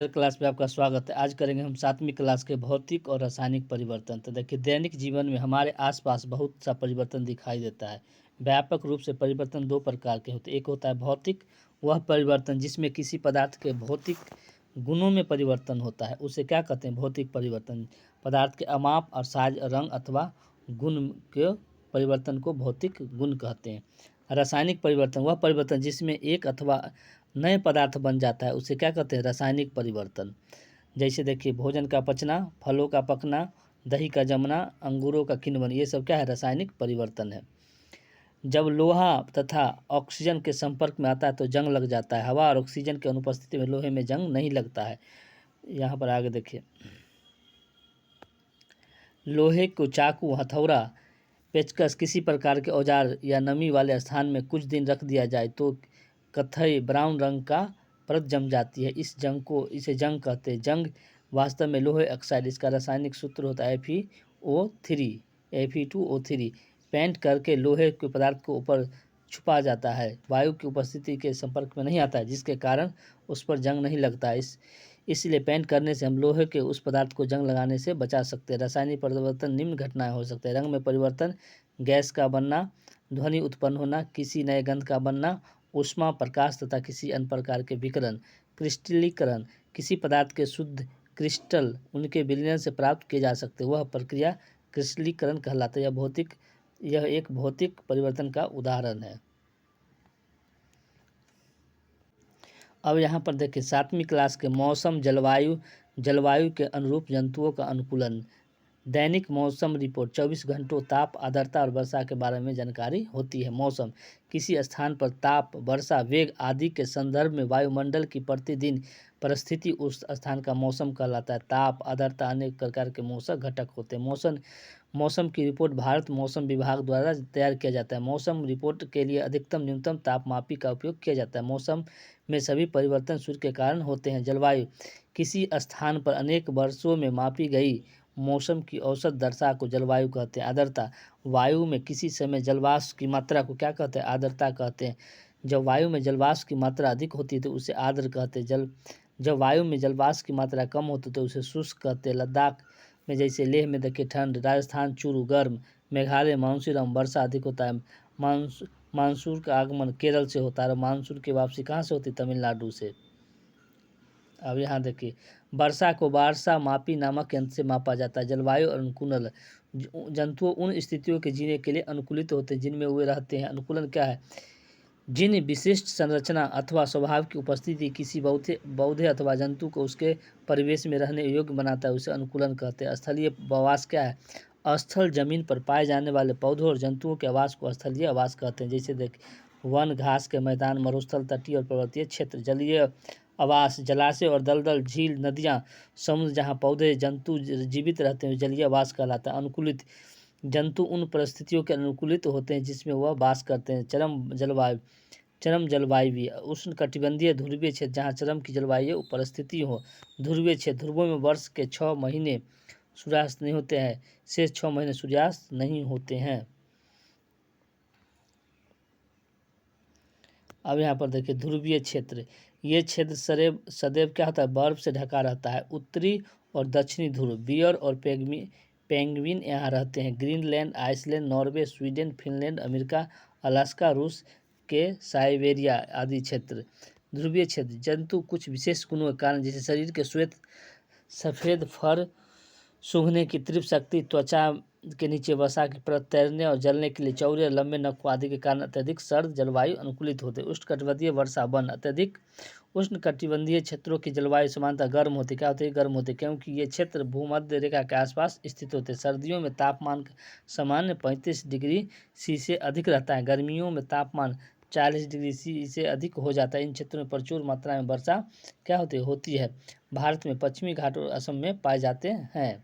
Class में आपका स्वागत है। आज करेंगे हम 7वीं क्लास के भौतिक और रासायनिक परिवर्तन। तो देखिए, दैनिक जीवन में हमारे आसपास बहुत सा परिवर्तन दिखाई देता है। व्यापक रूप से परिवर्तन दो प्रकार के होते हैं। एक होता है भौतिक, वह परिवर्तन जिसमें किसी पदार्थ के भौतिक गुणों में परिवर्तन होता है, उसे क्या कहते हैं? भौतिक परिवर्तन। पदार्थ के अमाप और साइज, रंग अथवा गुण के परिवर्तन को भौतिक गुण कहते हैं। रासायनिक परिवर्तन वह परिवर्तन जिसमें एक अथवा नए पदार्थ बन जाता है, उसे क्या कहते हैं? रासायनिक परिवर्तन। जैसे देखिए, भोजन का पचना, फलों का पकना, दही का जमना, अंगूरों का किण्वन, ये सब क्या है? रासायनिक परिवर्तन है। जब लोहा तथा ऑक्सीजन के संपर्क में आता है तो जंग लग जाता है। हवा और ऑक्सीजन की अनुपस्थिति में लोहे में जंग नहीं लगता है। यहाँ पर आगे देखिए, लोहे को चाकू, हथौड़ा, पेचकस, किसी प्रकार के औजार या नमी वाले स्थान में कुछ दिन रख दिया जाए तो कत्थई ब्राउन रंग का परत जम जाती है। इसे जंग कहते हैं। जंग वास्तव में लोहे ऑक्साइड, इसका रासायनिक सूत्र होता है Fe2O3। पेंट करके लोहे के पदार्थ को ऊपर छुपा जाता है, वायु की उपस्थिति के संपर्क में नहीं आता है, जिसके कारण उस पर जंग नहीं लगता है। इसलिए पेंट करने से हम लोहे के उस पदार्थ को जंग लगाने से बचा सकते हैं। रासायनिक परिवर्तन निम्न घटनाएं हो सकते हैं: रंग में परिवर्तन, गैस का बनना, ध्वनि उत्पन्न होना, किसी नए गंध का बनना, ऊष्मा, प्रकाश तथा किसी अन्य प्रकार के विकिरण। क्रिस्टलीकरण, किसी पदार्थ के शुद्ध क्रिस्टल उनके विलयन से प्राप्त किए जा सकते, वह प्रक्रिया क्रिस्टलीकरण कहलाता है। यह एक भौतिक परिवर्तन का उदाहरण है। अब यहाँ पर देखिए, 7वीं क्लास के मौसम, जलवायु के अनुरूप जंतुओं का अनुकूलन। दैनिक मौसम रिपोर्ट 24 घंटों ताप, आर्द्रता और वर्षा के बारे में जानकारी होती है। मौसम किसी स्थान पर ताप, वर्षा, वेग आदि के संदर्भ में वायुमंडल की प्रतिदिन परिस्थिति उस स्थान का मौसम कहलाता है। ताप, आर्द्रता अनेक प्रकार के मौसम घटक होते हैं। मौसम की रिपोर्ट भारत मौसम विभाग द्वारा तैयार किया जाता है। मौसम रिपोर्ट के लिए अधिकतम न्यूनतम तापमापी का उपयोग किया जाता है। मौसम में सभी परिवर्तन सूर्य के कारण होते हैं। जलवायु किसी स्थान पर अनेक वर्षों में मापी गई मौसम की औसत दशा को जलवायु कहते हैं। आर्द्रता वायु में किसी समय जलवाष्प की मात्रा को क्या कहते हैं? आर्द्रता कहते हैं। जब वायु में जलवाष्प की मात्रा अधिक होती है तो उसे आर्द्र कहते हैं। जब वायु में जलवाष्प की मात्रा कम होती है तो उसे शुष्क कहते हैं। लद्दाख में जैसे लेह में देखिए ठंड, राजस्थान चूरू गर्म, मेघालय मानसून वर्षा अधिक होता है। मानसून का आगमन केरल से होता है और मानसून की वापसी कहाँ से होती है? तमिलनाडु से। अब यहाँ देखिए, वर्षा को वर्षा मापी नामक यंत्र से मापा जाता है। जलवायु और अनुकूलन, जंतुओं उन स्थितियों के जीने के लिए अनुकूलित होते हैं जिनमें वे रहते हैं। अनुकूलन क्या है? जिन विशिष्ट संरचना अथवा स्वभाव की उपस्थिति किसी पौधे अथवा जंतु को उसके परिवेश में रहने योग्य बनाता है, उसे अनुकूलन कहते हैं। स्थलीय आवास क्या है? स्थल जमीन पर पाए जाने वाले पौधों और जंतुओं के आवास को स्थलीय आवास कहते हैं। जैसे देख, वन, घास के मैदान, मरुस्थल, तटीय और पर्वतीय क्षेत्र। जलीय आवास, जलाशय और दलदल, झील, नदियाँ, समुद्र जहाँ पौधे जंतु जीवित रहते हैं, जलीय आवास कहलाता है। अनुकूलित जंतु उन परिस्थितियों के अनुकूलित होते हैं जिसमें वह वास करते हैं। चरम जलवायु उष्ण कटिबंधीय ध्रुवीय क्षेत्र, जहाँ चरम की जलवायु परिस्थिति हो। ध्रुवीय क्षेत्र, ध्रुवों में वर्ष के 6 महीने सूर्यास्त नहीं होते हैं, शेष 6 महीने सूर्यास्त नहीं होते हैं। अब यहाँ पर देखिए, ध्रुवीय क्षेत्र, ये क्षेत्र सदैव क्या होता है? बर्फ से ढका रहता है। उत्तरी और दक्षिणी ध्रुव, बियर और पेंगुइन यहाँ रहते हैं। Greenland, Iceland, Norway, Sweden, Finland, America, Alaska, रूस के साइबेरिया आदि क्षेत्र। ध्रुवीय क्षेत्र, जंतु कुछ विशेष गुणों के कारण, जैसे शरीर के श्वेत सफ़ेद फर, सूंघने की तीव्र शक्ति, त्वचा के नीचे वसा की परत, तैरने और जलने के लिए चौड़े और लंबे नखों आदि के कारण अत्यधिक सर्द जलवायु अनुकूलित होते। उष्णकटिबंधीय वर्षा वन, अत्यधिक उष्णकटिबंधीय क्षेत्रों की जलवायु सामान्यतः गर्म होती। क्या होती है? गर्म होती, क्योंकि ये क्षेत्र भूमध्य रेखा के आसपास स्थित होते हैं। सर्दियों में तापमान सामान्य 35 डिग्री सी से अधिक रहता है। गर्मियों में तापमान 40 डिग्री सी से अधिक हो जाता है। इन क्षेत्रों में प्रचुर मात्रा में वर्षा क्या होती है? भारत में पश्चिमी घाट और असम में पाए जाते हैं।